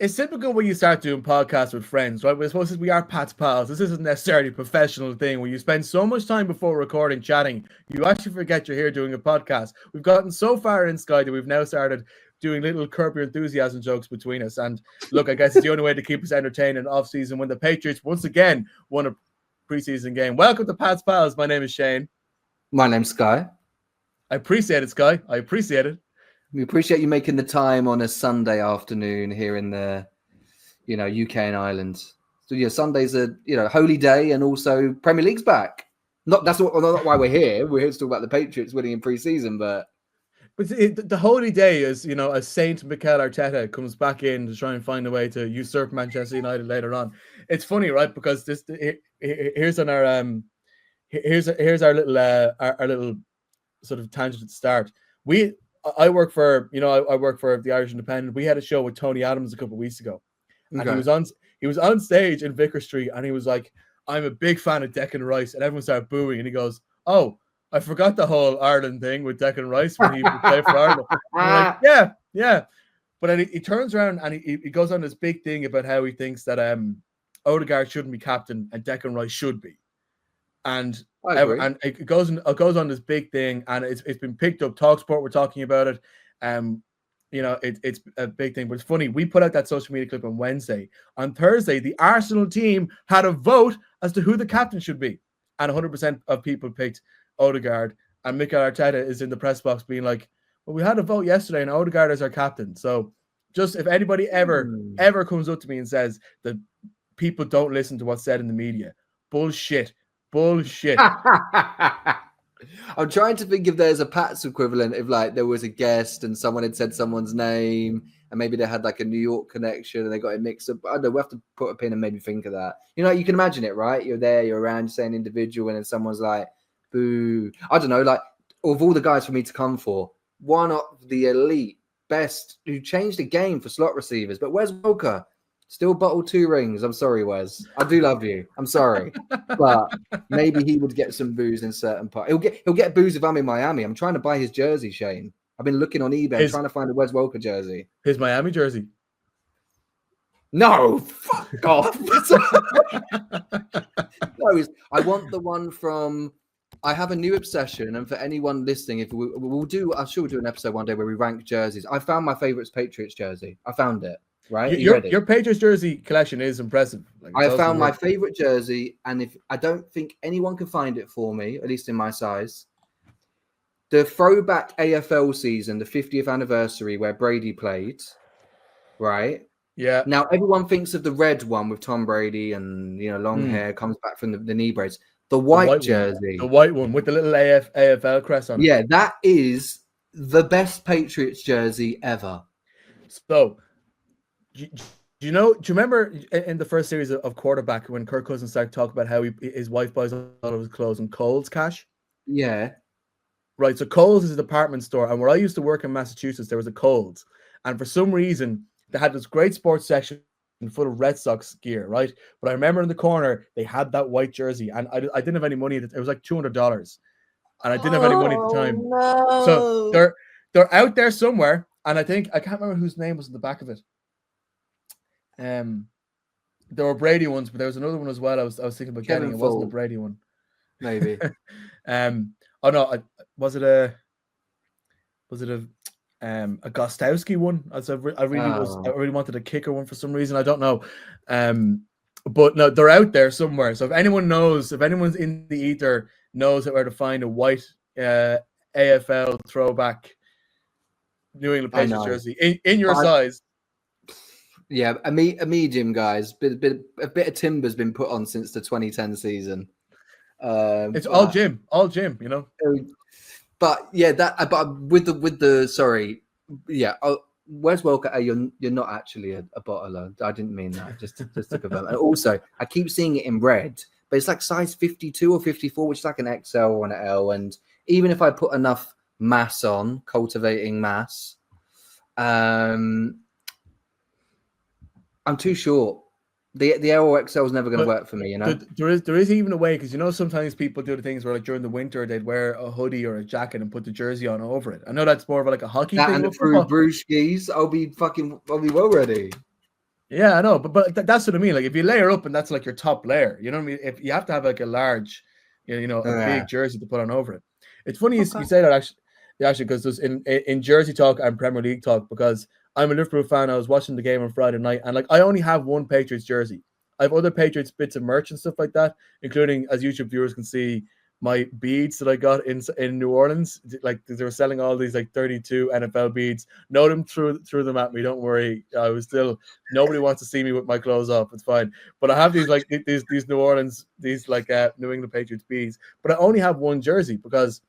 It's typical when you start doing podcasts with friends, right? We're supposed to we are Pat's pals. This isn't necessarily a professional thing where you spend so much time before recording chatting, you actually forget you're here doing a podcast. We've gotten so far in Skye that we've now started doing little Curb Your Enthusiasm jokes between us. And look, I guess it's the only way to keep us entertained in off season when the Patriots once again won a preseason game. Welcome to Pat's Pals. My name is Shane. My name's Skye. I appreciate it, Skye. I appreciate it. We appreciate you making the time on a Sunday afternoon here in the, UK and Ireland. So yeah, Sunday's a holy day, and also Premier League's back. Not why we're here. We're here to talk about the Patriots winning in pre-season, but the holy day is as Saint Mikel Arteta comes back in to try and find a way to usurp Manchester United later on. It's funny, right? Because here's our little sort of tangent at the start. I work for the Irish Independent. We had a show with Tony Adams a couple of weeks ago, and he was on stage in Vicar Street, and he was like, "I'm a big fan of Declan Rice," and everyone started booing, and he goes, "Oh, I forgot the whole Ireland thing with Declan Rice when he played for Ireland." I'm like, yeah, but then he turns around and he goes on this big thing about how he thinks that Odegaard shouldn't be captain and Declan Rice should be. And it goes on this big thing, and it's been picked up. TalkSport were talking about it. It's a big thing. But it's funny. We put out that social media clip on Wednesday. On Thursday, the Arsenal team had a vote as to who the captain should be, and 100% of people picked Odegaard. And Mikel Arteta is in the press box being like, "Well, we had a vote yesterday, and Odegaard is our captain." So, just if anybody ever comes up to me and says that people don't listen to what's said in the media, bullshit. I'm trying to think if there's a Pats equivalent, if like there was a guest and someone had said someone's name and maybe they had like a New York connection and they got it mixed up. I don't know, we have to put a pin and maybe think of that. You can imagine it, right? You're there, you're around, you're saying individual, and then someone's like, boo. I don't know, like of all the guys for me to come for, one of the elite best who changed the game for slot receivers, but where's Walker? Still bottled 2 rings. I'm sorry, Wes. I do love you. I'm sorry. But maybe he would get some booze in certain parts. He'll get booze if I'm in Miami. I'm trying to buy his jersey, Shane. I've been looking on eBay trying to find a Wes Welker jersey. His Miami jersey. No, fuck off. No, I want the one from... I have a new obsession, and for anyone listening, if we'll do an episode one day where we rank jerseys. I found my favorite Patriots jersey. I found it. Right, your Patriots jersey collection is impressive. I found my favorite jersey, and if I don't think anyone can find it for me, at least in my size, the throwback AFL season, the 50th anniversary where Brady played, right? Yeah. Now everyone thinks of the red one with Tom Brady and long hair, comes back from the knee brace. The white jersey, the white one with the little AFL crest on it. Yeah, that is the best Patriots jersey ever. So. Do you remember in the first series of Quarterback when Kirk Cousins started talking about how his wife buys all of his clothes in Kohl's cash? Yeah. Right. So Kohl's is a department store. And where I used to work in Massachusetts, there was a Kohl's. And for some reason, they had this great sports section full of Red Sox gear, right? But I remember in the corner, they had that white jersey. And I didn't have any money. It was like $200. And I didn't have any money at the time. No. So they're out there somewhere. And I can't remember whose name was in the back of it. There were Brady ones, but there was another one as well. I was thinking about getting. It wasn't a Brady one, maybe. Oh no, was it a Gostowski one? I really wanted a kicker one for some reason. I don't know. But no, they're out there somewhere. So if anyone's in the ether knows where to find a white AFL throwback New England Patriots jersey in your size. Yeah, a medium, guys. A bit of timber's been put on since the 2010 season. It's all gym, But yeah, but with the sorry, yeah. Where's Welker? You're not actually a bottler. I didn't mean that. Just to confirm. And also, I keep seeing it in red, but it's like size 52 or 54, which is like an XL or an L. And even if I put enough mass on, cultivating mass, I'm too short. The L or XL is never going to work for me, There is even a way, because sometimes people do the things where like during the winter they'd wear a hoodie or a jacket and put the jersey on over it. I know that's more of like a hockey thing. And the brewskis, I'll be well ready. Yeah, I know, but that's what I mean. Like if you layer up and that's like your top layer, you know what I mean? If you have to have like a large, a Yeah. big jersey to put on over it. It's funny you Okay. say that actually, because there's in Jersey talk and Premier League talk, because I'm a Liverpool fan. I was watching the game on Friday night, and like I only have one Patriots jersey. I have other Patriots bits of merch and stuff like that, including, as YouTube viewers can see, my beads that I got in New Orleans. Like they were selling all these like 32 NFL beads. No, them threw them at me. Don't worry. I was still nobody wants to see me with my clothes off. It's fine. But I have these like these New Orleans, these like New England Patriots beads. But I only have one jersey because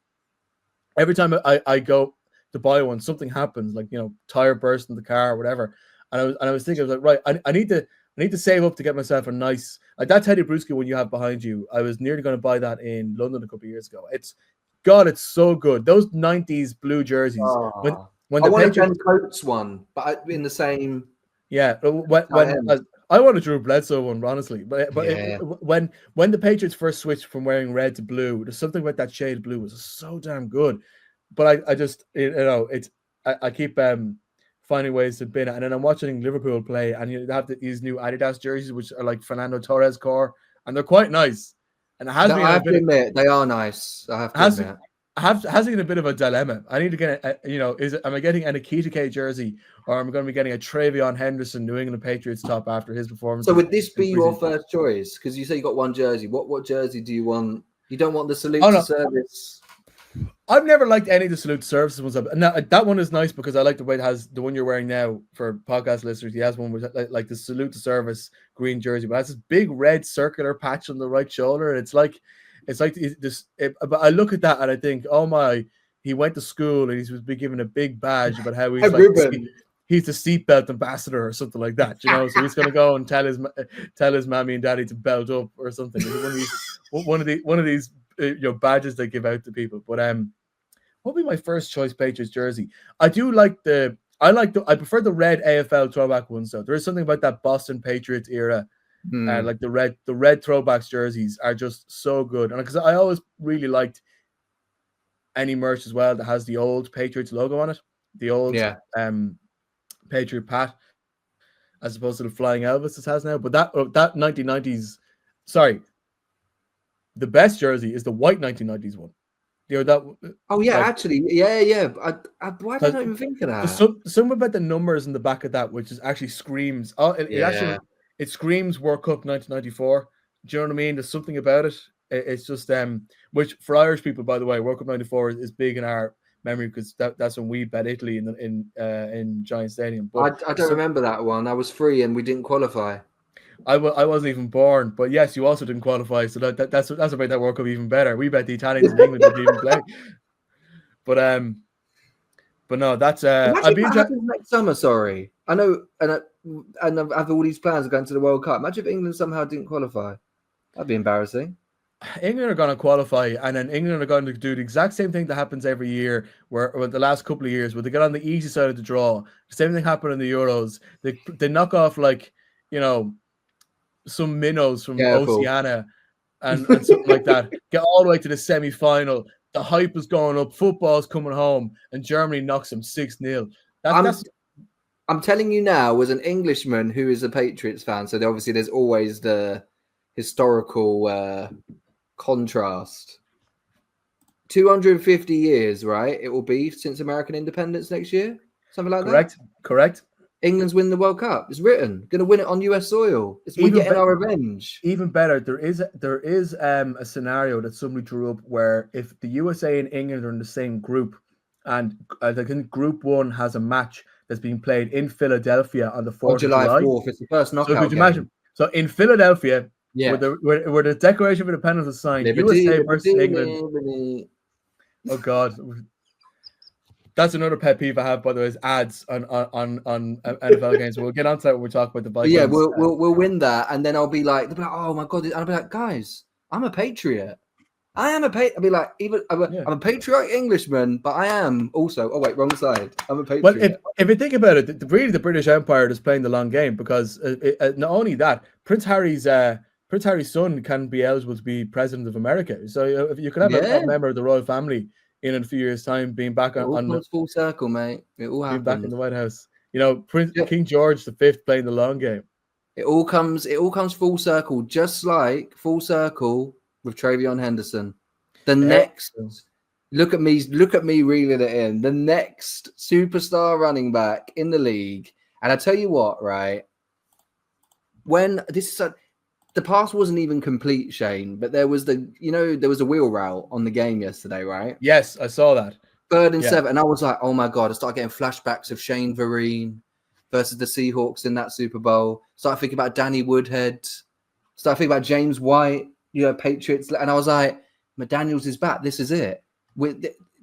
every time I go to buy one, something happens, like tire burst in the car or whatever. And I was thinking, I was like, right, I need to save up to get myself a nice, like that Teddy Bruschi one you have behind you. I was nearly going to buy that in London a couple of years ago. It's so good. Those 90s blue jerseys. Oh. When I the want a Patriots, Ben Coates one, but in the same yeah, when end. I want a Drew Bledsoe one, honestly. But Yeah. when the Patriots first switched from wearing red to blue, there's something about that shade of blue was so damn good. But I just it's I keep finding ways to bin it, and then I'm watching Liverpool play, and you have these new Adidas jerseys, which are like Fernando Torres core, and they're quite nice. And it has been I a have to bit. admit, they are nice. I have to Has admit. has been a bit of a dilemma. I need to get am I getting an Akita K jersey, or am I going to be getting a TreVeyon Henderson New England Patriots top after his So performances would this in be your preseason? first choice? Because you say you got one jersey. What jersey do you want? You don't want the salute Oh to no, service. I've never liked any of the salute services ones. Now that one is nice because I like the way it has the one you're wearing now for podcast listeners. He has one with like the salute to service green jersey, but it has this big red circular patch on the right shoulder. It's like this. But I look at that and I think, oh my, he went to school and he was being given a big badge about how A he's like ribbon. he's the seatbelt ambassador or something like that. So he's gonna go and tell his mommy and daddy to belt up or something. One of these badges they give out to people. But what would be my first choice Patriots jersey? I prefer the red AFL throwback ones though. There is something about that Boston Patriots era. Like the red throwbacks jerseys are just so good. And because I always really liked any merch as well that has the old Patriots logo on it. The old Patriot Pat, as opposed to the Flying Elvis it has now. But that 1990s, sorry, the best jersey is the white 1990s one. Oh yeah, actually, yeah. Why did I not even think of that? Something about the numbers in the back of that, which is actually screams. Oh, it screams World Cup 1994. Do you know what I mean? There's something about it. It's just which for Irish people, by the way, World Cup '94 is big in our memory because that's when we bet Italy in Giant Stadium. But I don't remember that one. I was free and we didn't qualify. I wasn't even born, but yes, you also didn't qualify, so that's what made that World Cup even better. We bet the Italians and England didn't even play, but no, that's Imagine what happens next summer. Sorry, I know, and I have all these plans of going to the World Cup. Imagine if England somehow didn't qualify. That'd be embarrassing. England are going to qualify, and then England are going to do the exact same thing that happens every year, where the last couple of years, where they get on the easy side of the draw. The same thing happened in the Euros. They knock off some minnows from Oceania and something like that. Get all the way to the semi-final. The hype is going up. Football's coming home, and Germany knocks them 6-0. I'm telling you now, as an Englishman who is a Patriots fan, so obviously there's always the historical contrast. 250 years, right? It will be since American independence next year, something like that. Correct. England's winning the World Cup. It's written. Going to win it on US soil. We're getting our revenge. Even better, there is a scenario that somebody drew up where if the USA and England are in the same group, and I think Group 1 has a match that's being played in Philadelphia on the 4th of July. 4th. It's the first knockout. So could you imagine? So in Philadelphia, yeah, where the Declaration of Independence is signed, USA versus England. Oh God. That's another pet peeve I have, by the way, is ads on NFL games. We'll get onto that when we talk about the Vikings. Yeah, we'll win that, and then I'll be like, oh my God, I'll be like, guys, I'm a Patriot. I am a Patriot. I'll be like, I'm a patriotic Englishman, but I am also. Oh wait, wrong side. I'm a Patriot. Well, if you think about it, really, the British Empire is playing the long game because not only that, Prince Harry's son can be eligible to be president of America. So if you could have a member of the royal family in a few years' time being back on comes full circle, mate. It all happens. Back in the White House. King George V playing the long game. It all comes full circle, just like full circle with TreVeyon Henderson. The next, look at me reeling it in. The next superstar running back in the league. And I tell you what, right? When the pass wasn't even complete, Shane, but there was a wheel route on the game yesterday, right? Yes, I saw that. 3rd and 7, and I was like, oh my God, I started getting flashbacks of Shane Vereen versus the Seahawks in that Super Bowl. Started thinking about Danny Woodhead. Started thinking about James White, Patriots. And I was like, McDaniels is back. This is it. We're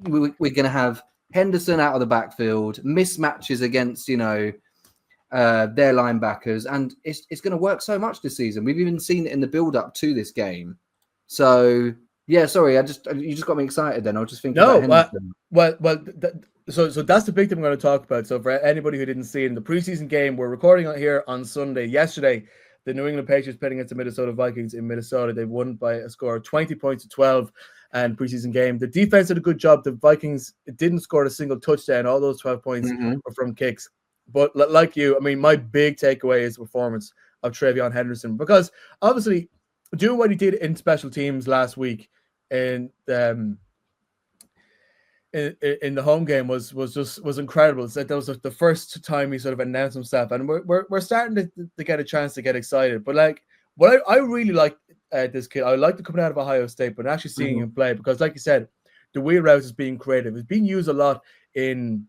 going to have Henderson out of the backfield, mismatches against, their linebackers. And it's going to work so much this season. We've even seen it in the build-up to this game. So... yeah, sorry. You just got me excited. Then I was just thinking about Henderson. So that's the big thing we're going to talk about. So for anybody who didn't see it, in the preseason game, we're recording on here on Sunday. Yesterday, the New England Patriots playing against the Minnesota Vikings in Minnesota. They won by a score of 20 points to 12. And preseason game, the defense did a good job. The Vikings didn't score a single touchdown. All those 12 points were from kicks. But like you, I mean, my big takeaway is the performance of TreVeyon Henderson, because obviously doing what he did in special teams last week in the home game was incredible. It's like that was the first time he sort of announced himself, and we're starting to get a chance to get excited. But like what I really like this kid, I like to coming out of Ohio State, but actually seeing him play, because like you said, the wheel route is being creative. It's being used a lot in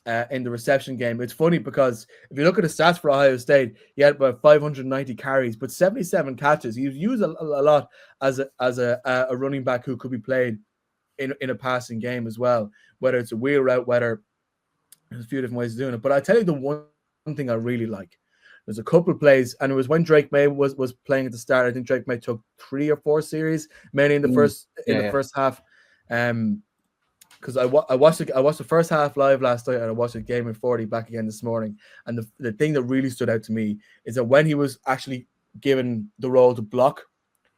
the reception game. It's funny because if you look at the stats for Ohio State, he had about 590 carries, but 77 catches. He was used a lot as a running back who could be played in a passing game as well, whether it's a wheel route, whether there's a few different ways of doing it. But I tell you the one thing I really like. There's a couple of plays, and it was when Drake May was playing at the start. I think Drake May took 3 or 4 series, mainly in the first half. Because I watched the first half live last night, and I watched the game in 40 back again this morning. And the thing that really stood out to me is that when he was actually given the role to block,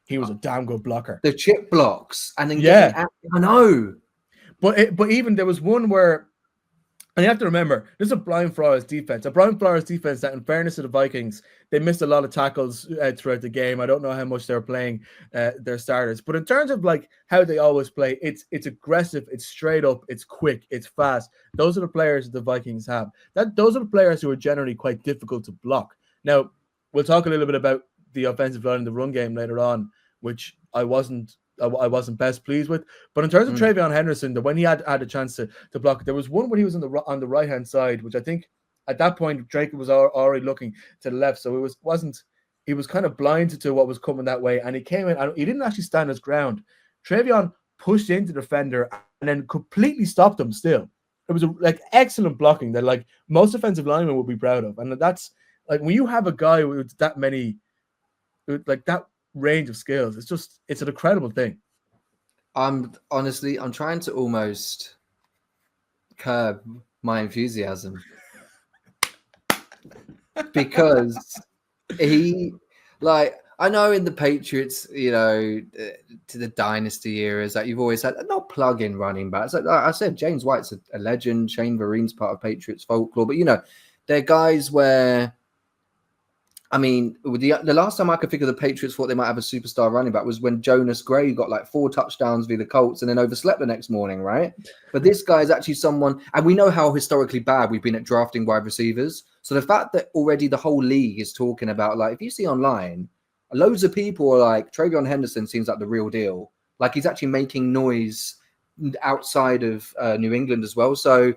he was a damn good blocker. The chip blocks, and then I know. But even there was one where, and you have to remember, this is a Brian Flores defense. A Brian Flores defense that, in fairness to the Vikings, they missed a lot of tackles throughout the game. I don't know how much they're playing their starters. But in terms of like how they always play, it's aggressive, it's straight up, it's quick, it's fast. Those are the players that the Vikings have. Those are the players who are generally quite difficult to block. Now, we'll talk a little bit about the offensive line in the run game later on, which I wasn't best pleased with. But in terms of TreVeyon Henderson, when he had a chance to block, there was one where he was on the right hand side, which I think at that point Drake was already looking to the left, so he was kind of blind to what was coming that way, and he came in and he didn't actually stand his ground. TreVeyon pushed into the defender and then completely stopped him. Still, it was excellent blocking that like most offensive linemen would be proud of, and that's like when you have a guy with that many, like that range of skills, it's an incredible thing. I'm trying to almost curb my enthusiasm because I know in the Patriots, to the dynasty eras that you've always had not plug-in running backs. Like I said, James White's a legend. Shane Vereen's part of Patriots folklore, but they're guys where, I mean, the last time I could figure the Patriots thought they might have a superstar running back was when Jonas Gray got like 4 touchdowns via the Colts and then overslept the next morning, right? But this guy is actually someone, and we know how historically bad we've been at drafting wide receivers. So the fact that already the whole league is talking about, like, if you see online, loads of people are like, TreVeyon Henderson seems like the real deal. Like, he's actually making noise outside of New England as well. So,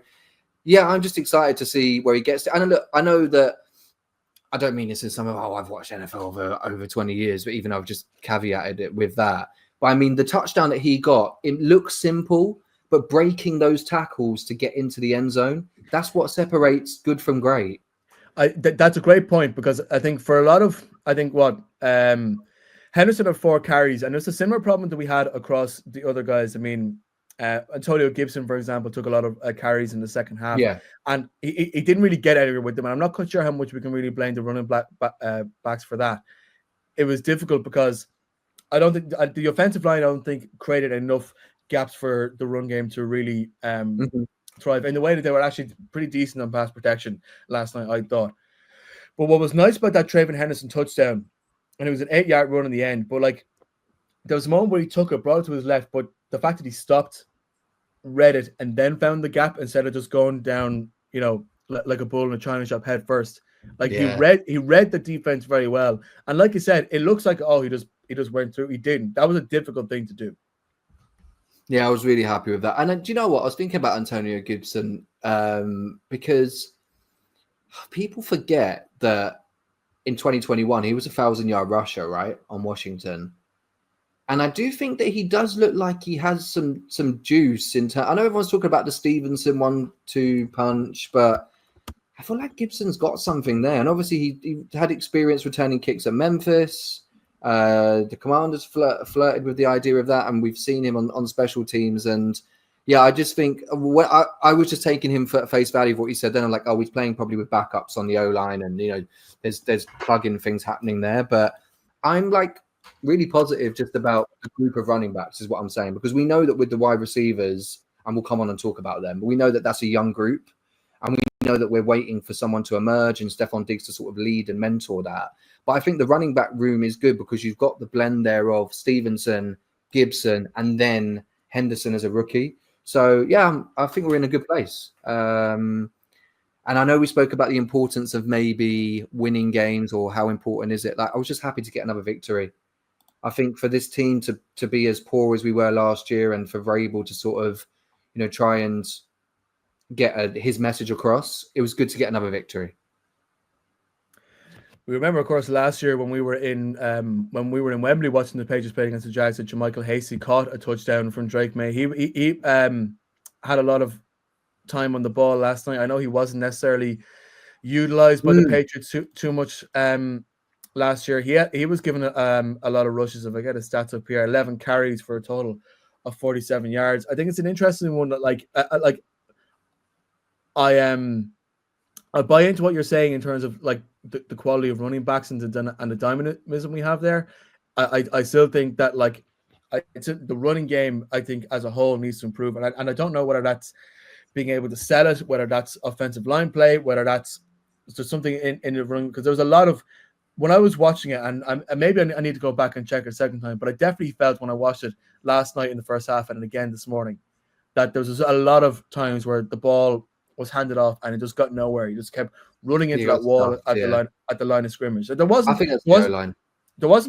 yeah, I'm just excited to see where he gets to. And look, I know that, I don't mean this as some of, I've watched NFL over 20 years, but even I've just caveated it with that. But I mean, the touchdown that he got, it looks simple, but breaking those tackles to get into the end zone, that's what separates good from great. That's a great point, because I think for a lot of, Henderson had 4 carries, and it's a similar problem that we had across the other guys. I mean, Antonio Gibson, for example, took a lot of carries in the second half, and he didn't really get anywhere with them. And I'm not quite sure how much we can really blame the running backs for that. It was difficult because I don't think the offensive line, I don't think, created enough gaps for the run game to really thrive in the way that they were actually pretty decent on pass protection last night, I thought. But what was nice about that TreVeyon Henderson touchdown, and it was an 8-yard run in the end, but like there was a moment where he took it, brought it to his left, but the fact that he stopped, read it, and then found the gap instead of just going down, like a bull in a china shop head first. Like he read the defense very well. And like you said, it looks like, he just went through. He didn't. That was a difficult thing to do. Yeah, I was really happy with that. And then, do you know what? I was thinking about Antonio Gibson because people forget that in 2021, he was a 1,000-yard rusher, right, on Washington. And I do think that he does look like he has some juice in terms. I know everyone's talking about the Stevenson 1-2 punch, but I feel like Gibson's got something there. And obviously he had experience returning kicks at Memphis. The Commanders flirted with the idea of that, and we've seen him on special teams. And yeah, I just think I was just taking him for face value of what he said. Then I'm like, he's playing probably with backups on the O-line, and there's plug-in things happening there. But I'm like really positive just about the group of running backs is what I'm saying, because we know that with the wide receivers, and we'll come on and talk about them, but we know that that's a young group, and we know that we're waiting for someone to emerge and Stephon Diggs to sort of lead and mentor that. But I think the running back room is good because you've got the blend there of Stevenson, Gibson, and then Henderson as a rookie. So yeah, I think we're in a good place. And I know we spoke about the importance of maybe winning games, or how important is it. Like, I was just happy to get another victory. I think for this team to be as poor as we were last year, and for Vrabel to sort of, try and get his message across, it was good to get another victory. We remember, of course, last year when we were in Wembley watching the Patriots play against the Jags, that Jermichael Hasty caught a touchdown from Drake May. He had a lot of time on the ball last night. I know he wasn't necessarily utilized by the Patriots too much last year. He was given a lot of rushes. If I get his stats up here, 11 carries for a total of 47 yards. I think it's an interesting one that I buy into what you're saying in terms of like the quality of running backs and the dynamism we have there. I still think that the running game, I think as a whole, needs to improve, and I don't know whether that's being able to sell it, whether that's offensive line play, whether that's just something in the run, because there was a lot of, when I was watching it, and maybe I need to go back and check it a second time, but I definitely felt when I watched it last night in the first half and again this morning, that there was a lot of times where the ball was handed off and it just got nowhere. He just kept running into that wall at the line of scrimmage. So there wasn't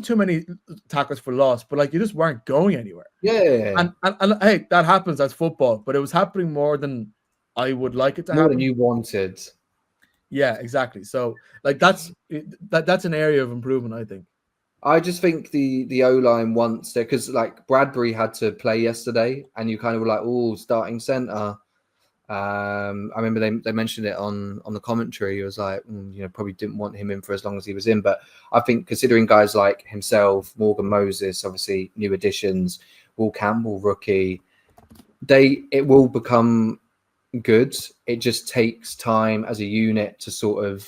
too many tackles for loss, but you just weren't going anywhere. Yeah. And hey, that happens. That's football, but it was happening more than I would like it to happen. More than you wanted. Yeah, exactly. So that's an area of improvement, I think. I just think the O-line wants there, because Bradbury had to play yesterday, and you kind of were like, starting center. I remember they mentioned it on the commentary. It was like, probably didn't want him in for as long as he was in. But I think considering guys like himself, Morgan Moses, obviously new additions, Will Campbell, rookie, it will become good. It just takes time as a unit to sort of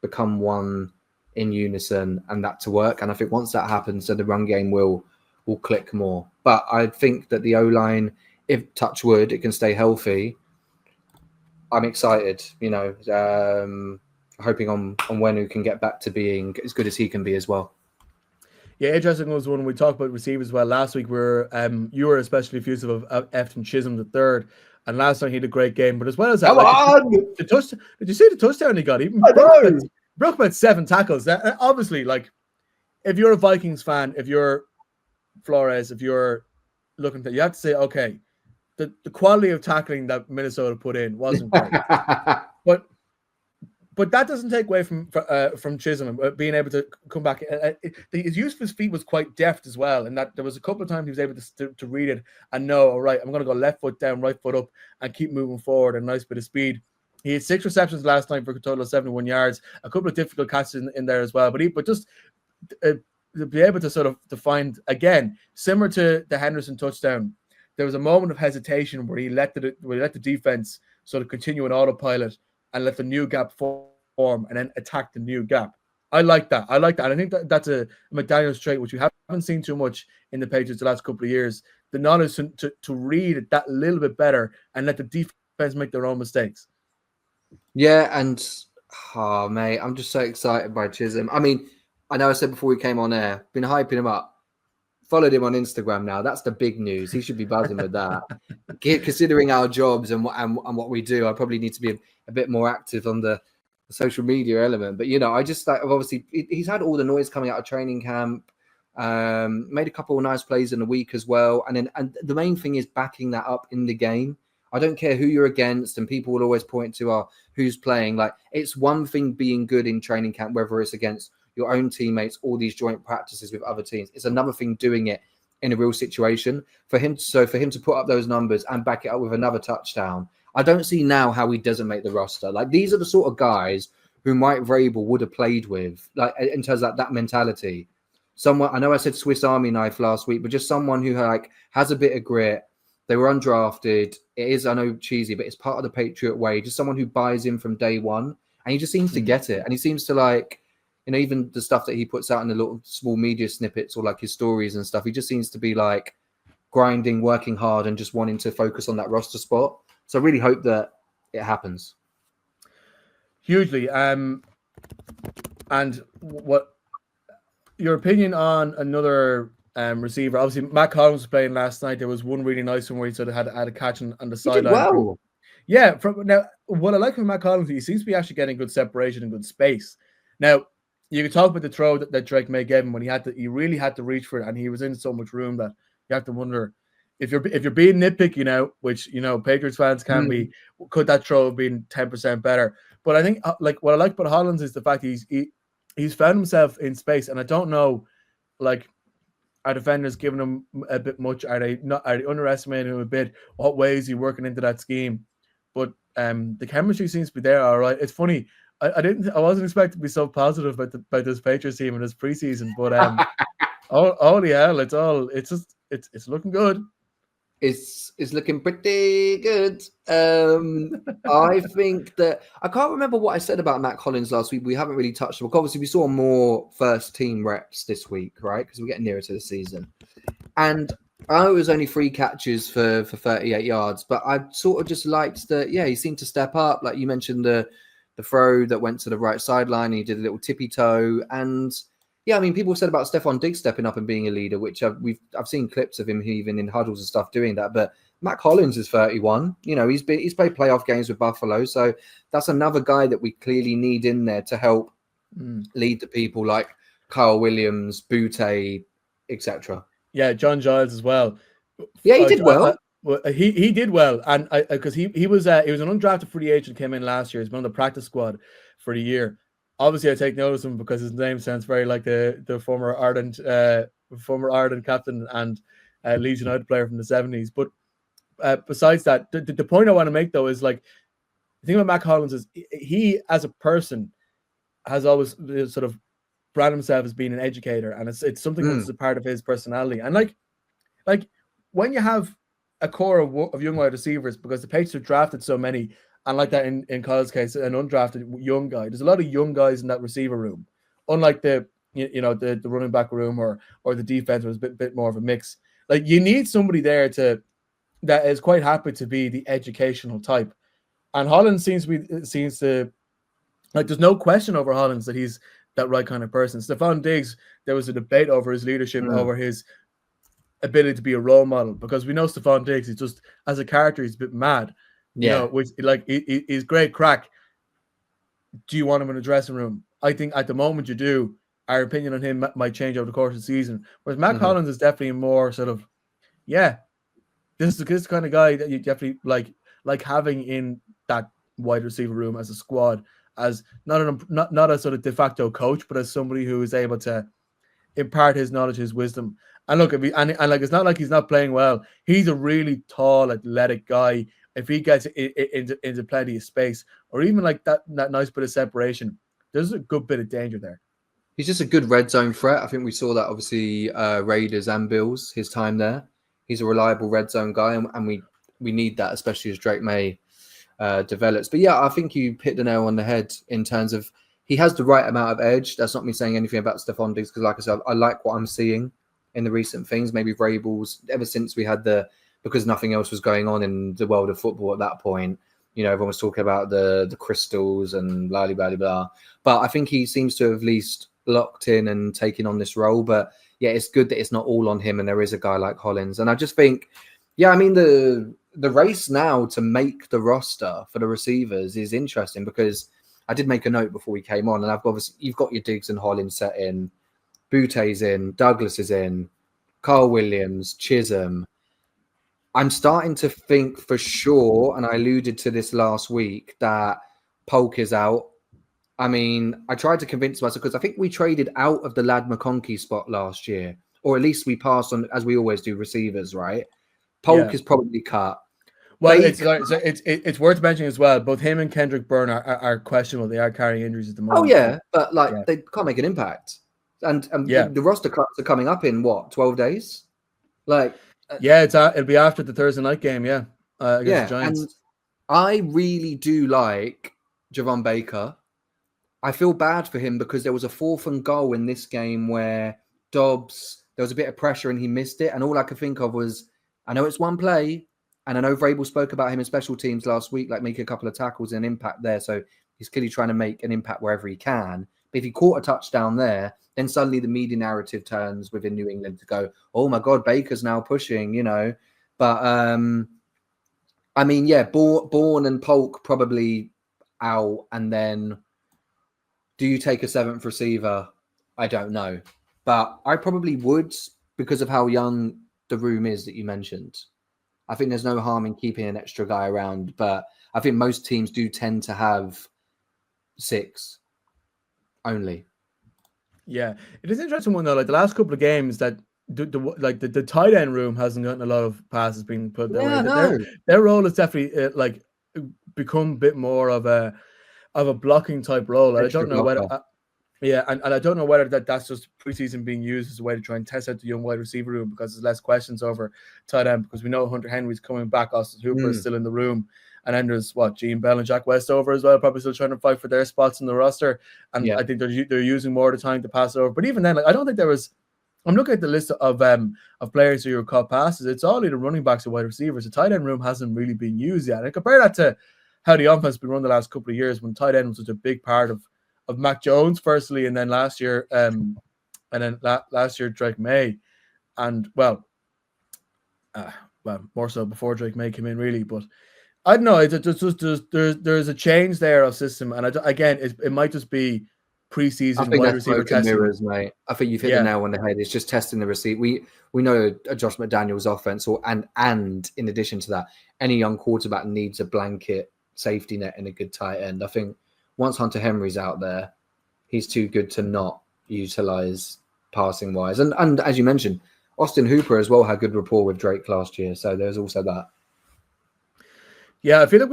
become one in unison, and that to work. And I think once that happens, then the run game will click more. But I think that the O-line, if touch wood, it can stay healthy. I'm excited, hoping on when who can get back to being as good as he can be as well. Yeah, interesting was when we talked about receivers as well. Last week, you were especially effusive of Efton Chism the third, and last night he had a great game. But as well as that, did you see the touchdown he got? He broke about 7 tackles. Obviously, if you're a Vikings fan, if you're Flores, if you're looking to, you have to say, okay, the quality of tackling that Minnesota put in wasn't great, but that doesn't take away from Chism being able to come back. His use of his feet was quite deft as well, and that there was a couple of times he was able to read it and know, all right, I'm going to go left foot down, right foot up, and keep moving forward. A nice bit of speed. He had 6 receptions last night for a total of 71 yards. A couple of difficult catches in there as well, but just to be able to sort of find, again, similar to the Henderson touchdown, there was a moment of hesitation where he let the defense sort of continue an autopilot and let the new gap form and then attack the new gap. I like that. And I think that's a McDaniels trait, which we haven't seen too much in the Patriots the last couple of years. The knowledge to read it that little bit better and let the defense make their own mistakes. Yeah, and Oh, mate, I'm just so excited by Chism. I mean, I know I said before we came on air, been hyping him up. Followed him on Instagram now. That's the big news. He should be buzzing with that. Considering our jobs and what we do, I probably need to be a bit more active on the social media element. But, you know, I just like, obviously, he's had all the noise coming out of training camp, made a couple of nice plays in the week as well. And the main thing is backing that up in the game. I don't care who you're against, and people will always point to who's playing. Like, it's one thing being good in training camp, whether it's against your own teammates, all these joint practices with other teams. It's another thing doing it in a real situation. For him to put up those numbers and back it up with another touchdown, I don't see now how he doesn't make the roster. Like, these are the sort of guys who Mike Vrabel would have played with, like, in terms of that mentality. Someone, I know I said Swiss Army knife last week, but just someone who like has a bit of grit. They were undrafted. It is, I know, cheesy, but it's part of the Patriot way. Just someone who buys in from day one, and he just seems to get it. And he seems to like, you know, even the stuff that he puts out in the little small media snippets or like his stories and stuff, he just seems to be like grinding, working hard, and just wanting to focus on that roster spot. So I really hope that it happens. Hugely. And what your opinion on another receiver? Obviously, Matt Collins was playing last night. There was one really nice one where he sort of had a catch on the sideline. Well. Yeah. Now, what I like from Matt Collins, he seems to be actually getting good separation and good space. Now, you can talk about the throw that Drake May gave him when he really had to reach for it, and he was in so much room that you have to wonder if you're being nitpicky now, which, you know, Patriots fans can be. Could that throw have been 10% better? But I think like what I like about Hollins is the fact he's found himself in space, and I don't know, like, are defenders giving him a bit much? Are they underestimating him a bit? What way is he working into that scheme? But the chemistry seems to be there. All right, it's funny. I wasn't expecting to be so positive about this Patriots team in this preseason, but holy hell, it's looking good. It's looking pretty good. I think that I can't remember what I said about Matt Collins last week. We haven't really touched on. Obviously, we saw more first team reps this week, right? Because we're getting nearer to the season. And I know it was only 3 catches for 38 yards, but I sort of just liked that. Yeah, he seemed to step up. Like you mentioned, the throw that went to the right sideline. He did a little tippy toe, and yeah, I mean, people said about Stephon Diggs stepping up and being a leader, which I've seen clips of him even in huddles and stuff doing that. But Matt Collins is 31. You know, he's played playoff games with Buffalo, so that's another guy that we clearly need in there to help lead the people like Kyle Williams, Butte, etc. Yeah, John Giles as well. Yeah, he did well. He did well, and because he was an undrafted free agent, came in last year. He's been on the practice squad for the year. Obviously, I take notice of him because his name sounds very like the former Ireland captain and Leeds United player from the 70s. But besides that, the point I want to make though is, like, the thing about Matt Collins is he as a person has always sort of branded himself as being an educator, and it's something that's a part of his personality. And like when you have a core of young wide receivers, because the Patriots have drafted so many. And like that in Kyle's case, an undrafted young guy. There's a lot of young guys in that receiver room, unlike the running back room or the defense was a bit more of a mix. Like, you need somebody there that is quite happy to be the educational type. And Hollins seems to like, there's no question over Hollins that he's that right kind of person. Stephon Diggs, there was a debate over his leadership, over his ability to be a role model, because we know Stephon Diggs, he's just, as a character, he's a bit mad. You know, which, like, he's great crack. Do you want him in a dressing room? I think at the moment you do. Our opinion on him might change over the course of the season. Whereas Matt Collins is definitely more sort of, this is the kind of guy that you definitely like having in that wide receiver room as a squad, as not a sort of de facto coach, but as somebody who is able to impart his knowledge, his wisdom. And look, and like, it's not like he's not playing well. He's a really tall, athletic guy. If he gets into plenty of space, or even like that nice bit of separation, there's a good bit of danger there. He's just a good red zone threat. I think we saw that, obviously, Raiders and Bills, his time there. He's a reliable red zone guy, and we need that, especially as Drake May develops. But yeah, I think you hit the nail on the head in terms of he has the right amount of edge. That's not me saying anything about Stephon Diggs, because, like I said, I like what I'm seeing in the recent things. Maybe Vrabel's, ever since we had because nothing else was going on in the world of football at that point, everyone was talking about the crystals and blah, blah, blah, blah. But I think he seems to have at least locked in and taken on this role. But yeah, it's good that it's not all on him and there is a guy like Hollins. And I just think, yeah, I mean, the race now to make the roster for the receivers is interesting because I did make a note before we came on, and you've got your Diggs and Hollins set in, Butte's in, Douglas is in, Carl Williams, Chism. I'm starting to think for sure, and I alluded to this last week, that Polk is out. I mean, I tried to convince myself because I think we traded out of the Lad McConkey spot last year, or at least we passed on, as we always do, receivers, right? Polk is probably cut. Well, it's worth mentioning as well. Both him and Kendrick Byrne are questionable. They are carrying injuries at the moment. Oh yeah, but they can't make an impact. And the roster cuts are coming up in what, 12 days? It'll be after the Thursday night game. Against the Giants. And I really do like Javon Baker. I feel bad for him because there was a 4th and goal in this game where Dobbs, there was a bit of pressure and he missed it. And all I could think of was, I know it's one play, and I know Vrabel spoke about him in special teams last week, like making a couple of tackles and impact there. So he's clearly trying to make an impact wherever he can. But if he caught a touchdown there, then suddenly the media narrative turns within New England to go, oh my God, Baker's now pushing, But I mean, yeah, Bourne and Polk probably out. And then do you take a 7th receiver? I don't know. But I probably would because of how young the room is that you mentioned. I think there's no harm in keeping an extra guy around, but I think most teams do tend to have 6 only. Yeah, it is an interesting one though. Like the last couple of games, that the tight end room hasn't gotten a lot of passes being put their way. No. Their role is definitely become a bit more of a blocking type role. And I don't know whether. And I don't know whether that's just preseason being used as a way to try and test out the young wide receiver room because there's less questions over tight end because we know Hunter Henry's coming back, Austin Hooper is still in the room, and then there's Gene Bell and Jack Westover as well, probably still trying to fight for their spots in the roster. And I think they're using more of the time to pass over. But even then, I don't think there was. I'm looking at the list of players who are caught passes. It's all either running backs or wide receivers. The tight end room hasn't really been used yet. And compare that to how the offense has been run the last couple of years when tight end was such a big part of Mac Jones, firstly, and then last year, Drake May, and more so before Drake May came in, really. But I don't know. There's a change there of system, and it might just be preseason wide receiver testing. Mirrors, mate. I think you've hit the nail on the head. It's just testing the receiver. We know a Josh McDaniels offense, and in addition to that, any young quarterback needs a blanket safety net and a good tight end. I think once Hunter Henry's out there, he's too good to not utilize passing wise. And as you mentioned, Austin Hooper as well had good rapport with Drake last year. So there's also that. Yeah, I feel like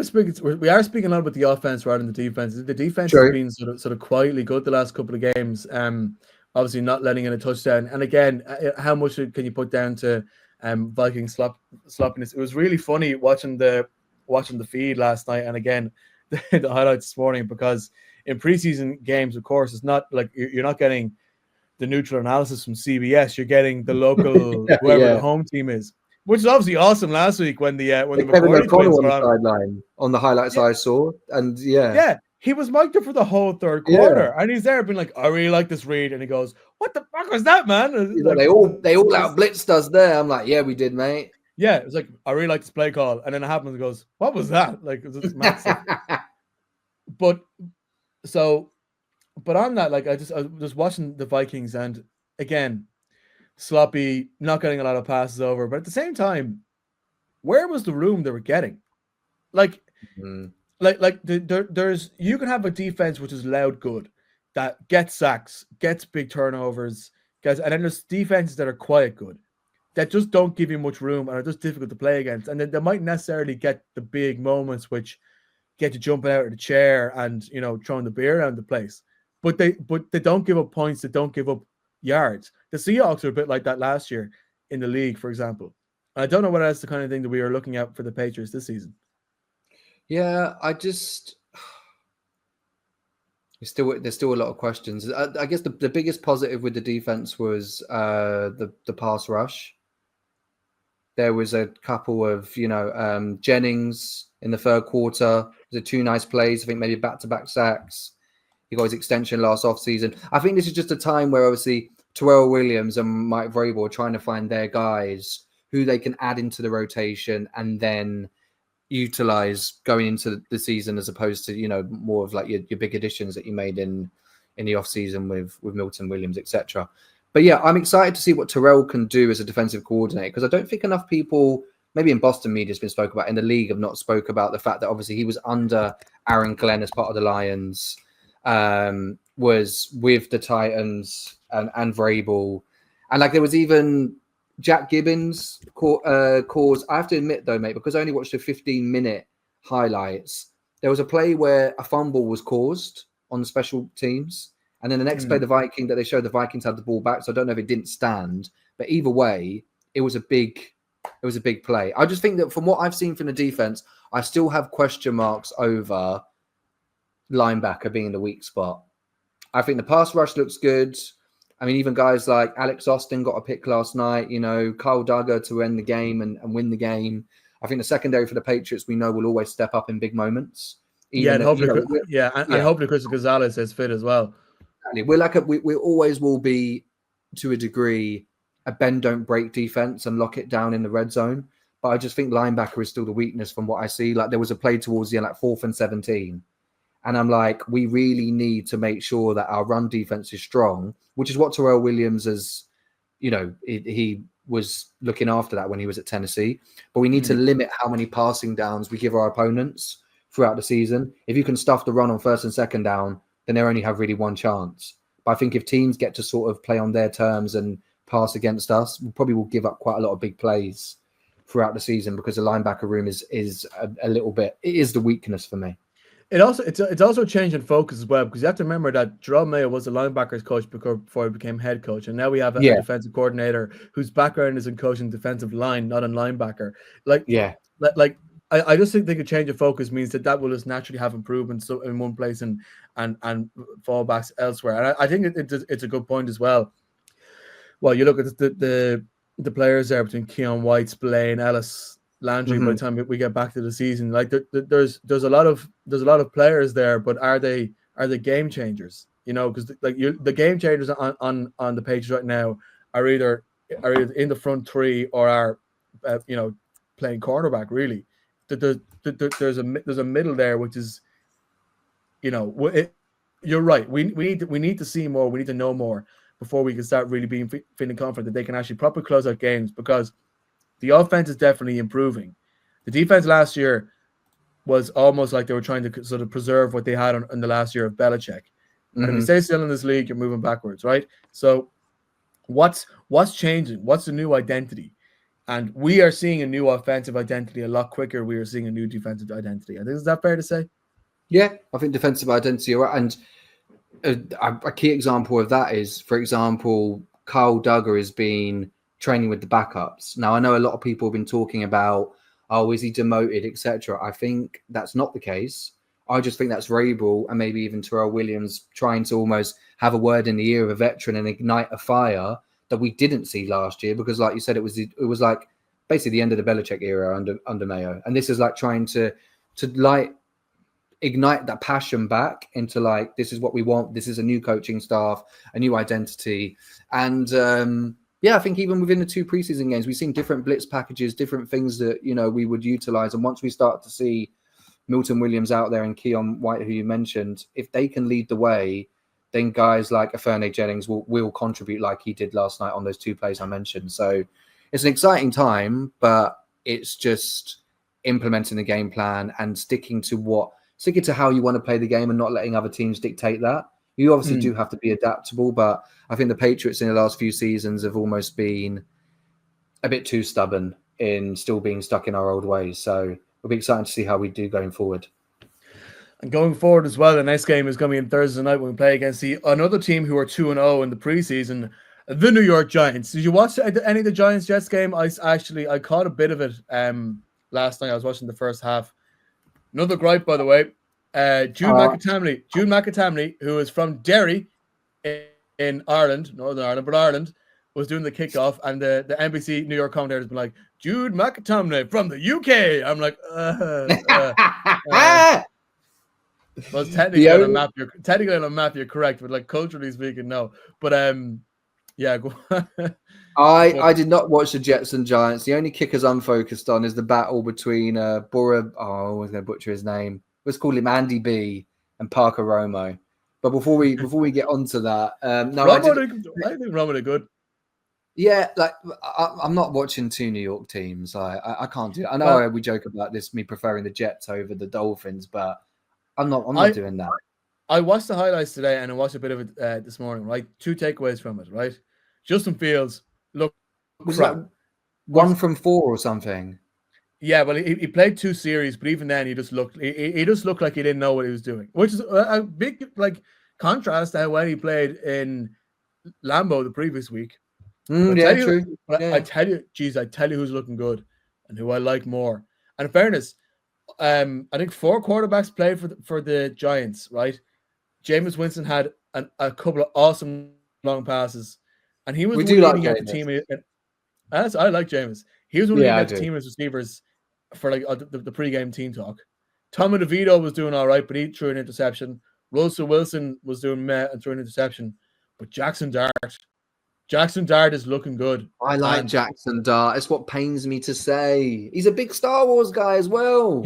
we are speaking a lot about the offense rather than the defense. The defense has been sort of quietly good the last couple of games. Obviously not letting in a touchdown. And again, how much can you put down to Vikings sloppiness? It was really funny watching the feed last night, and again the highlights this morning, because in preseason games, of course, it's not like you're not getting the neutral analysis from CBS. You're getting the local whoever the home team is, which is obviously awesome. Last week when the McCourty twins were on the sideline on the highlights I saw, and he was mic'd up for the whole third quarter, and he's there being like, "I really like this read," and he goes, "What the fuck was that, man?" Like, they all out blitzed us there. I'm like, "Yeah, we did, mate." Yeah, it was like, "I really like this play call," and then it happens and goes, "What was that?" Like, it was just massive. But on that, like, I was just watching the Vikings, and again, sloppy, not getting a lot of passes over, but at the same time, where was the room they were getting? Like, there's you can have a defense which is loud good, that gets sacks, gets big turnovers, and then there's defenses that are quiet good, that just don't give you much room and are just difficult to play against, and then they might necessarily get the big moments which get you jumping out of the chair and throwing the beer around the place, but they don't give up points, they don't give up yards. The Seahawks are a bit like that last year in the league, for example. And I don't know whether that's the kind of thing that we are looking at for the Patriots this season. Yeah, there's still a lot of questions. I guess the biggest positive with the defense was the pass rush. There was a couple of, Jennings in the third quarter. There were 2 nice plays. I think maybe back-to-back sacks. He got his extension last offseason. I think this is just a time where obviously Terrell Williams and Mike Vrabel are trying to find their guys who they can add into the rotation and then utilize going into the season, as opposed to, more of like your big additions that you made in the offseason with Milton Williams, etc. But yeah, I'm excited to see what Terrell can do as a defensive coordinator, because I don't think enough people, maybe in Boston media has been spoke about, in the league have not spoke about the fact that obviously he was under Aaron Glenn as part of the Lions, was with the Titans and Vrabel. And like there was even Jack Gibbons cause. I have to admit though, mate, because I only watched the 15-minute highlights, there was a play where a fumble was caused on the special teams. And then the next play, they showed the Vikings had the ball back. So I don't know if it didn't stand, but either way, it was a big play. I just think that from what I've seen from the defense, I still have question marks over linebacker being the weak spot. I think the pass rush looks good. I mean, even guys like Alex Austin got a pick last night, Kyle Duggar to end the game and win the game. I think the secondary for the Patriots, we know, will always step up in big moments. And hopefully Chris Gonzalez is fit as well. We always will be, to a degree, a bend don't break defense and lock it down in the red zone. But I just think linebacker is still the weakness from what I see. Like there was a play towards the end, like 4th and 17. And I'm like, we really need to make sure that our run defense is strong, which is what Terrell Williams has, he was looking after that when he was at Tennessee. But we need to limit how many passing downs we give our opponents throughout the season. If you can stuff the run on 1st and 2nd down, then they only have really one chance. But I think if teams get to sort of play on their terms and pass against us, we probably will give up quite a lot of big plays throughout the season, because the linebacker room is a little bit, it is the weakness for me. It's also changing focus as well, because you have to remember that Jerome Mayo was the linebackers coach before he became head coach, and now we have a defensive coordinator whose background is in coaching defensive line, not in linebacker. I just think they could change of focus means that will just naturally have improvements in one place and fallbacks elsewhere. And I think it's a good point as well. Well, you look at the players there between Keon White, Spillane, Ellis, Landry. By the time we get back to the season, like there's a lot of players there, but are they game changers? Because the game changers on the Patriots right now are either in the front three or are playing cornerback. Really, there's a middle there, which is you're right. We need to see more. We need to know more before we can start really feeling confident that they can actually properly close out games, because the offense is definitely improving. The defense last year was almost like they were trying to sort of preserve what they had in the last year of Belichick. And if you stay still in this league, you're moving backwards, right? So what's changing? What's the new identity? And we are seeing a new offensive identity a lot quicker. We are seeing a new defensive identity. I think, is that fair to say? Yeah, I think defensive identity, and a key example of that is, for example, Kyle Duggar has been training with the backups. Now, I know a lot of people have been talking about, is he demoted, etc. I think that's not the case. I just think that's Vrabel and maybe even Terrell Williams trying to almost have a word in the ear of a veteran and ignite a fire that we didn't see last year, because like you said, it was like basically the end of the Belichick era under Mayo. And this is like trying to ignite that passion back into like, this is what we want. This is a new coaching staff, a new identity. And I think even within the 2 preseason games, we've seen different blitz packages, different things that, we would utilize. And once we start to see Milton Williams out there and Keon White, who you mentioned, if they can lead the way, then guys like Efton Jennings will contribute like he did last night on those 2 plays I mentioned. So it's an exciting time, but it's just implementing the game plan and sticking to how you want to play the game and not letting other teams dictate that. You obviously do have to be adaptable, but I think the Patriots in the last few seasons have almost been a bit too stubborn in still being stuck in our old ways. So it'll be exciting to see how we do going forward. And going forward as well, the next game is going to be on Thursday night when we play against another team who are 2-0 in the preseason, the New York Giants. Did you watch any of the Giants-Jets game? I caught a bit of it last night. I was watching the first half. Another gripe, by the way. June McAtamney, who is from Derry in Ireland, Northern Ireland, but Ireland, was doing the kickoff, and the NBC New York commentators been like, Jude McAtomney from the UK. I'm like, well, technically on a map, you're correct, but like culturally speaking, no. But yeah, go I did not watch the Jets and Giants. The only kickers I'm focused on is the battle between Bora. Oh, I was going to butcher his name. Let's call him Andy B and Parker Romo. But before we get onto that, no, I think Romo did good. Yeah, like I'm not watching two New York teams. I can't do it. I know we joke about this, me preferring the Jets over the Dolphins, but I'm not doing that. I watched the highlights today, and I watched a bit of it this morning. Right, 2 takeaways from it. Right, Justin Fields was that 1 from 4 or something. Yeah, well, he played 2 series, but even then, he just looked like he didn't know what he was doing, which is a big contrast to how well he played in Lambeau the previous week. True. I tell you who's looking good and who I like more. And in fairness, I think 4 quarterbacks played for the Giants, right? Jameis Winston had a couple of awesome long passes, and he was leading out the team. I like Jameis. He was one of the team receivers for the pregame team talk. Tommy DeVito was doing all right, but he threw an interception. Russell Wilson was doing meh and threw an interception. But Jackson Dart is looking good. I like Jackson Dart. It's what pains me to say. He's a big Star Wars guy as well.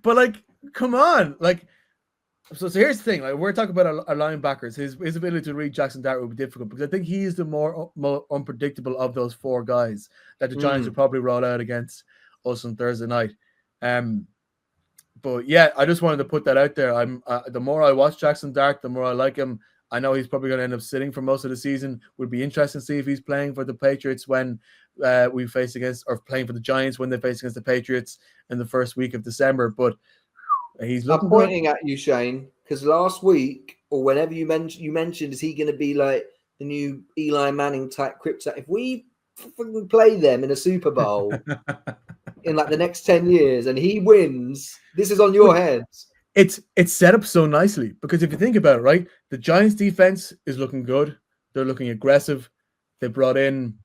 But come on, so here's the thing. We're talking about our linebackers. His ability to read Jackson Dart will be difficult because I think he is the more unpredictable of those 4 guys that the Giants will probably roll out against us on Thursday night. But yeah, I just wanted to put that out there. The more I watch Jackson Dart, the more I like him. I know he's probably going to end up sitting for most of the season. Would be interesting to see if he's playing for the Patriots when we face against, or playing for the Giants when they face against the Patriots in the first week of December. But he's looking. I'm pointing at you, Shane, because last week or whenever you mentioned, is he going to be like the new Eli Manning type crypto? If we play them in a Super Bowl in the next 10 years and he wins, this is on your heads. It's set up so nicely because if you think about it, right, the Giants defense is looking good. They're looking aggressive. They brought in,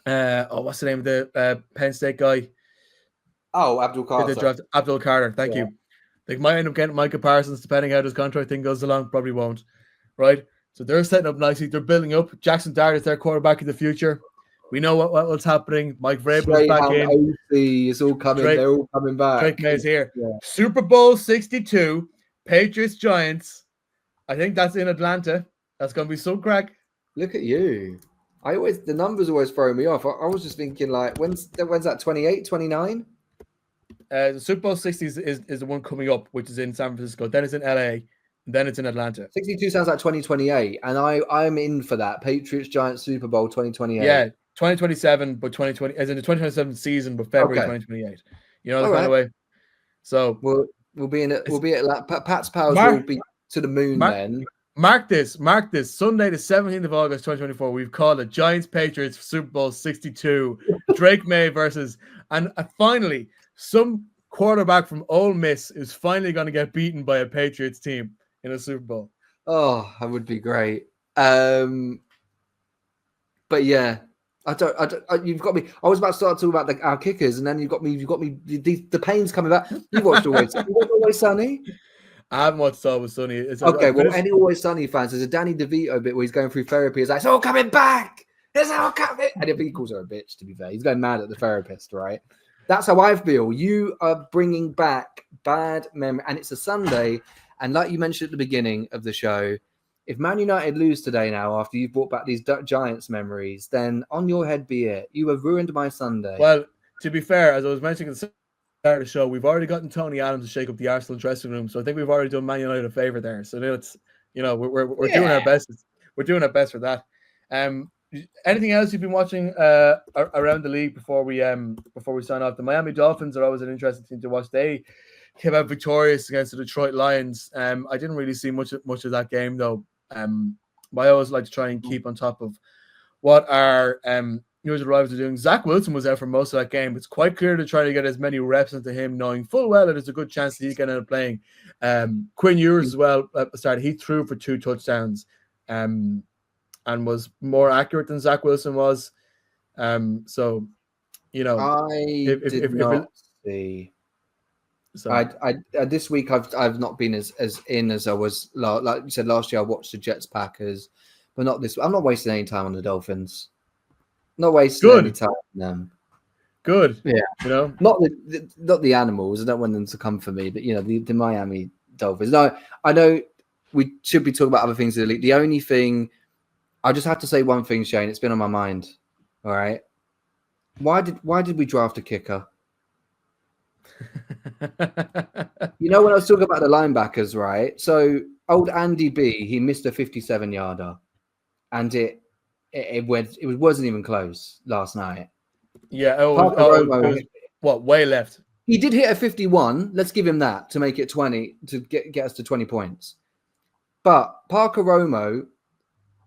what's the name of the Penn State guy? Oh, Abdul Carter. Abdul Carter. Thank you. They might end up getting Micah Parsons depending how this contract thing goes along. Probably won't, right? So they're setting up nicely. They're building up. Jackson Dart is their quarterback in the future. We know what's happening. Mike Vrabel is back in. It's all coming. They're all coming back. Drake May's here. Yeah. Super Bowl 62, Patriots Giants. I think that's in Atlanta. That's going to be so crack. Look at you. The numbers always throw me off. I was just thinking when's that 28, 29? The Super Bowl 60 is the one coming up, which is in San Francisco. Then it's in LA. And then it's in Atlanta. 62 sounds like 2028, and I'm in for that. Patriots Giants Super Bowl 2028. Yeah, 2027, but 2020 as in the 2027 season, but February 2028. You know, the kind of way. So we'll be Pat's Pals will be to the moon then. Mark this. Sunday, the 17th of August, 2024. We've called it Giants Patriots Super Bowl 62. Drake May versus, and finally, some quarterback from Ole Miss is finally going to get beaten by a Patriots team in a Super Bowl. Oh, that would be great. But yeah. You've got me. I was about to start talking about our kickers, and then you've got me. The pain's coming back. You've watched Always Sunny. I haven't watched Always Sunny. Well, any Always Sunny fans, there's a Danny DeVito bit where he's going through therapy. It's like, it's all coming back. It's all coming. And he calls her a bitch, to be fair. He's going mad at the therapist, right? That's how I feel. You are bringing back bad memory, and it's a Sunday. And like you mentioned at the beginning of the show, if Man United lose today now after you've brought back these Giants memories, then on your head be it. You have ruined my Sunday. Well, to be fair, as I was mentioning at the start of the show, we've already gotten Tony Adams to shake up the Arsenal dressing room, so I think we've already done Man United a favour there. So now it's, we're doing our best. We're doing our best for that. Anything else you've been watching around the league before we sign off? The Miami Dolphins are always an interesting team to watch. They came out victorious against the Detroit Lions. I didn't really see much of that game though. But I always like to try and keep on top of what our news rivals are doing. Zach Wilson was out for most of that game. It's quite clear to try to get as many reps into him, knowing full well that there's a good chance that he's going to end up playing. Quinn Ewers as well at the start. He threw for 2 touchdowns. and was more accurate than Zach Wilson was. So, you know, I did not see. So I this week I've not been as in as I was like you said last year. I watched the Jets Packers, but not this. I'm not wasting any time on the Dolphins. Not wasting any time on them. Good. Yeah. You know, not the animals. I don't want them to come for me, but you know the Miami Dolphins. No, I know we should be talking about other things in the league. The only thing I just have to say one thing, Shane. It's been on my mind. All right. Why did we draft a kicker? You know, when I was talking about the linebackers, right? So old Andy B, he missed a 57-yarder, and it wasn't even close last night. Yeah. Romo, what, way left? He did hit a 51. Let's give him that to make it 20 to get us to 20 points. But Parker Romo,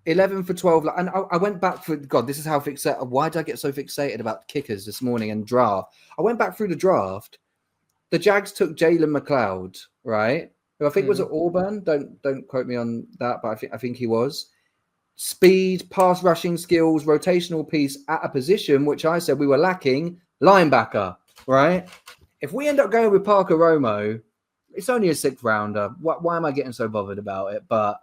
11 for 12. And I went back for God. This is how fixated. Why did I get so fixated about kickers this morning and draft? I went back through the draft. The Jags took Jalen McLeod, right? Who I think was at Auburn. Don't quote me on that, but I think he was. Speed, pass rushing skills, rotational piece at a position which I said we were lacking. Linebacker, right? If we end up going with Parker Romo, it's only a 6th rounder. Why am I getting so bothered about it? But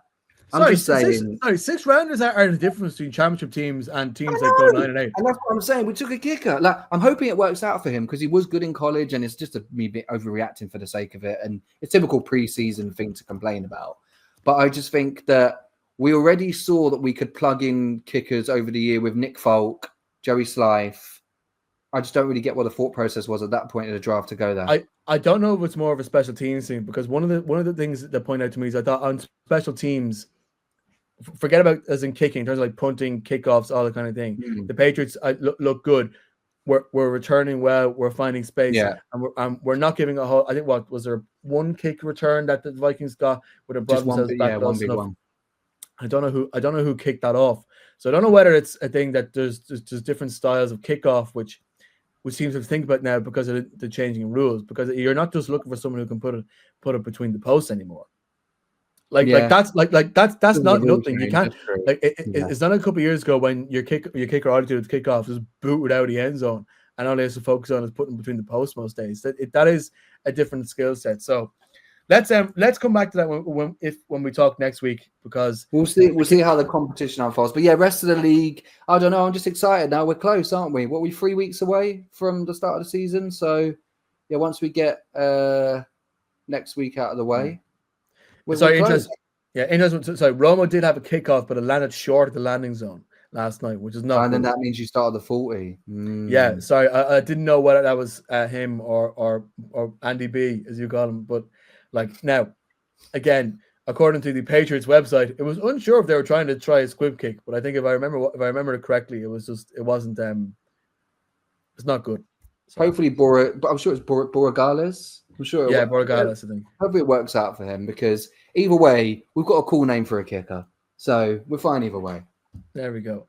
I'm just saying. 6 rounders are the difference between championship teams and teams that go 9-8. And that's what I'm saying. We took a kicker. Like, I'm hoping it works out for him because he was good in college, and it's just me bit overreacting for the sake of it. And it's a typical preseason thing to complain about. But I just think that we already saw that we could plug in kickers over the year with Nick Folk, Joey Slife. I just don't really get what the thought process was at that point in the draft to go there. I don't know if it's more of a special teams thing, because one of the things that point out to me is I thought on special teams, forget about as in kicking, in terms of like punting, kickoffs, all that kind of thing. The Patriots look good. We're returning well. We're finding space, and we're not giving a whole. I think what was there one kick return that the Vikings got with a brought themselves back. One big one. I don't know who kicked that off. So I don't know whether it's a thing that there's different styles of kickoff, which we seem to think about now because of the changing rules. Because you're not just looking for someone who can put it between the posts anymore. That's not nothing. You can't it's not a couple of years ago when your kicker all you do with kickoff is boot out of the end zone, and all he has to focus on is putting between the posts most days. That is a different skill set. So let's come back to that when we talk next week, because we'll see how the competition unfolds. But yeah, rest of the league, I don't know. I'm just excited now. We're close, aren't we? What are we 3 weeks away from the start of the season? So yeah, once we get next week out of the way. Interesting. So Romo did have a kickoff, but it landed short of the landing zone last night, which is not. And then that means you started the 40. Yeah, sorry, I didn't know whether that was him or Andy B, as you call him. But like now, again, according to the Patriots website, it was unsure if they were trying to try a squib kick. But I think if I remember it correctly, it wasn't. It's not good. So. Hopefully, but I'm sure it's Borregales. I'm sure. Yeah, Borregales, I think. Hopefully it works out for him, because either way, we've got a cool name for a kicker. So we're fine either way. There we go.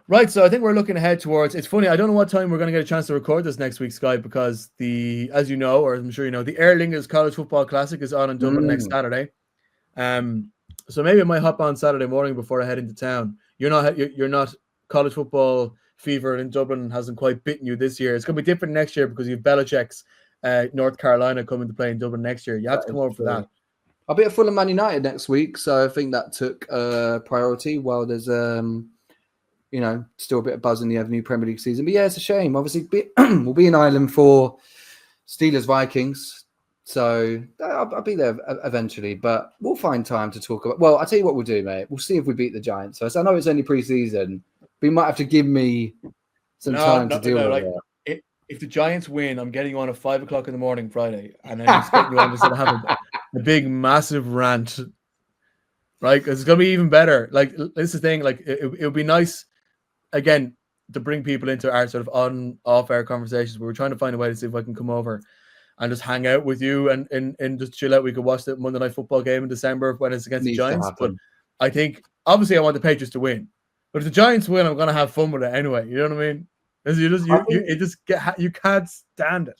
Right, so I think we're looking ahead towards. It's funny, I don't know what time we're going to get a chance to record this next week, Skye, because as you know, or I'm sure you know, the Aer Lingus College Football Classic is on in Dublin next Saturday. So maybe I might hop on Saturday morning before I head into town. You're not college football fever in Dublin hasn't quite bitten you this year. It's going to be different next year because you have Belichick's North Carolina coming to play in Dublin next year. You have to come over for that. I'll be at Fulham Man United next week, so I think that took priority while there's still a bit of buzz in the new Premier League season. But yeah, it's a shame. Obviously, we'll be in Ireland for Steelers Vikings, so I'll be there eventually. But we'll find time to talk about. Well, I'll tell you what we'll do, mate. We'll see if we beat the Giants. So I know it's only pre-season, but you might have to give me some time to deal with it. If the Giants win, I'm getting you on at 5:00 in the morning Friday, and then just getting you on to sort of have a big, massive rant, right? Because it's gonna be even better. Like, this is the thing. Like, it would be nice, again, to bring people into our sort of off-air conversations. We're trying to find a way to see if I can come over and just hang out with you and just chill out. We could watch the Monday Night Football game in December when it's against the Giants. But I think, obviously, I want the Patriots to win. But if the Giants win, I'm gonna have fun with it anyway. You know what I mean? You can't stand it.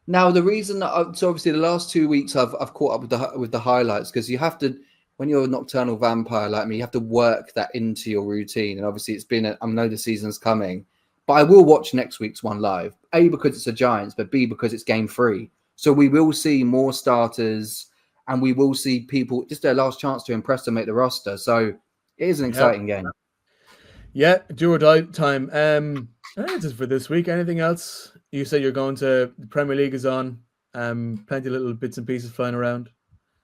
Now, the reason that so obviously the last 2 weeks I've caught up with the highlights, because you have to when you're a nocturnal vampire like me, you have to work that into your routine. And obviously, I know the season's coming, but I will watch next week's one live. A, because it's a Giants, but B, because it's game 3. So we will see more starters, and we will see people just their last chance to impress and make the roster. So it is an exciting game. Yeah, do or die time. I think it's for this week. Anything else? You say you're going to the Premier League is on. Plenty of little bits and pieces flying around.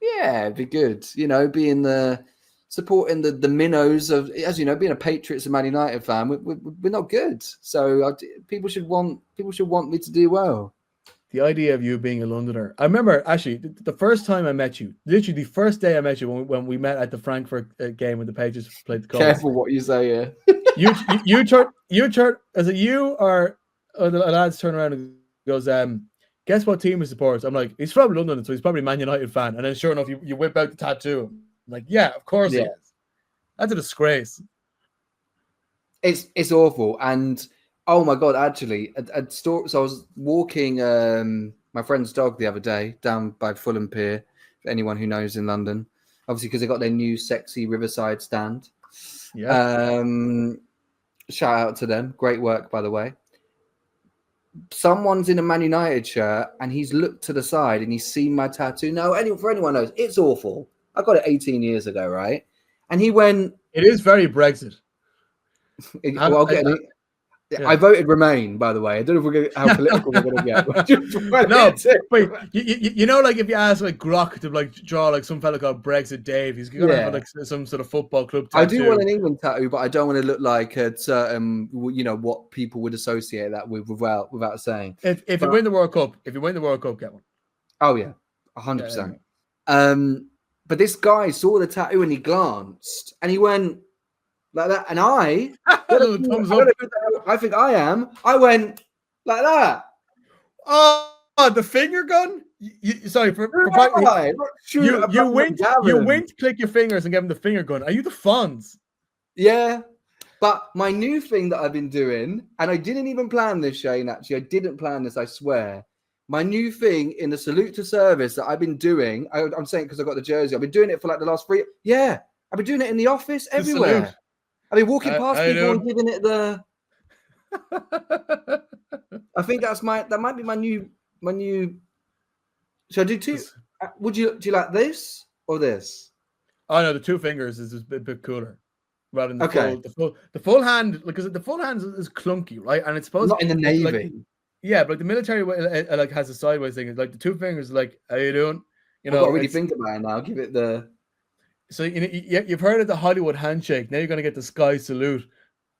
Yeah, it'd be good. Being supporting the minnows of, as you know, being a Patriots and Man United fan, we're not good. So people should want me to do well. The idea of you being a Londoner. I remember actually the first time I met you, literally the first day I met you when we met at the Frankfurt game when the Patriots played the Colts. Careful what you say here. you turn as a you or the lads turn around and goes, guess what team he supports? I'm like, he's from London, so he's probably Man United fan. And then sure enough, you whip out the tattoo. I'm like, yeah, of course he is. That's a disgrace. It's awful. And oh my God, actually, so I was walking my friend's dog the other day down by Fulham Pier, for anyone who knows in London, obviously because they got their new sexy Riverside stand. Yeah. Shout out to them. Great work, by the way. Someone's in a Man United shirt and he's looked to the side and he's seen my tattoo. Now, for anyone knows, it's awful. I got it 18 years ago, right? And he went... It is very Brexit. I voted Remain, by the way. I don't know if we're going how political we're going to get. No, but you know, like if you ask like Grok to like draw like some fella called Brexit Dave, he's going to have like some sort of football club tattoo. I do want an England tattoo, but I don't want to look like a certain, what people would associate that with without saying. If you win the World Cup, get one. Oh yeah, 100%. But this guy saw the tattoo and he glanced and he went like that, and I think I am. I went like that. Oh, the finger gun. You went, click your fingers and give him the finger gun. Are you the Fonz? Yeah, but my new thing that I've been doing, and I didn't even plan this, Shane. Actually, I didn't plan this. I swear. My new thing in the salute to service that I've been doing. I'm saying because I got the jersey. I've been doing it for like the last 3. Yeah, I've been doing it in the office everywhere. Salute. I've been walking past people and giving it the. I think that might be my new. Should I do 2? Do you like this or this? Oh no, the 2 fingers is a bit cooler, rather than the full hand, because the full hand is clunky, right? And it's supposed not in the Navy. But like the military like has a sideways thing. It's like the 2 fingers, like how you doing? I've got to really think about it now. Give it the. So you've heard of the Hollywood handshake. Now you're going to get the Skye salute.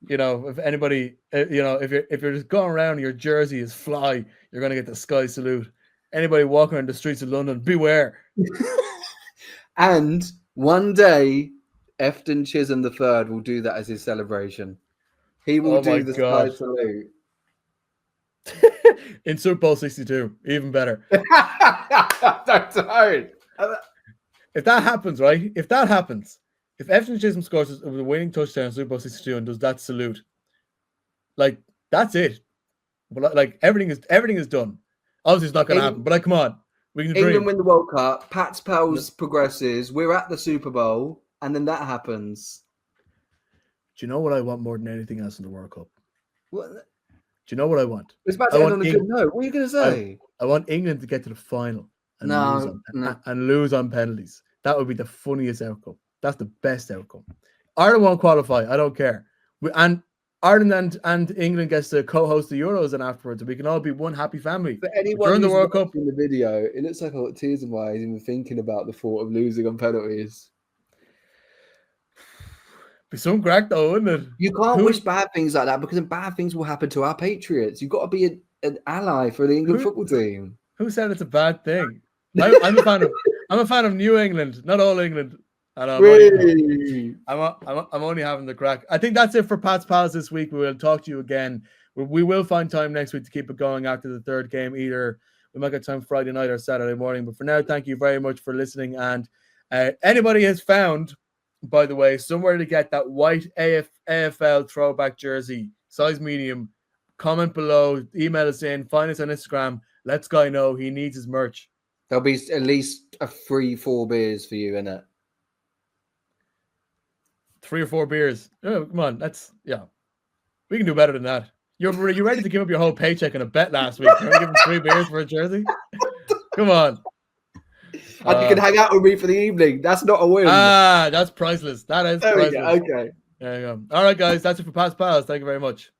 If anybody, if you're just going around and your jersey is fly, you're going to get the Skye salute. Anybody walking around the streets of London, beware. And one day, Efton Chism III will do that as his celebration. He will do the Skye salute. In Super Bowl 62, even better. Don't. If that happens, right? If Efton Chism scores a winning touchdown in Super Bowl 62 and does that salute, like that's it. But like everything is done. Obviously, it's not going to happen. But like, come on, we can dream. England win the World Cup. Pat's Pals progresses. We're at the Super Bowl, and then that happens. Do you know what I want more than anything else in the World Cup? What? Do you know what I want? It's about to end on a good note. What are you going to say? I want England to get to the final and lose on penalties. That would be the funniest outcome. That's the best outcome. Ireland won't qualify. I don't care. And Ireland and England gets to co-host the Euros and afterwards, and we can all be one happy family. For anyone during the World Cup in the video, it looks like I got tears in my eyes even thinking about the thought of losing on penalties. Be some crack though, wouldn't it? You can't wish bad things like that because then bad things will happen to our Patriots. You've got to be an ally for the England football team. Who said it's a bad thing? I'm a fan of New England, not all England. And I'm only having the crack. I think that's it for Pat's Pals this week. We will talk to you again. We will find time next week to keep it going after the 3rd game. Either we might get time Friday night or Saturday morning. But for now, thank you very much for listening. And anybody has found, by the way, somewhere to get that white AFL throwback jersey, size medium, comment below, email us in, find us on Instagram. Let Skye know he needs his merch. There'll be at least 3-4 beers for you in it. 3 or 4 beers. Oh, come on, we can do better than that. You're ready to give up your whole paycheck on a bet last week. You're giving 3 beers for a jersey? Come on. And you can hang out with me for the evening. That's not a win. That's priceless. That is there priceless. We go. Okay. There you go. All right, guys. That's it for Pats Pals. Thank you very much.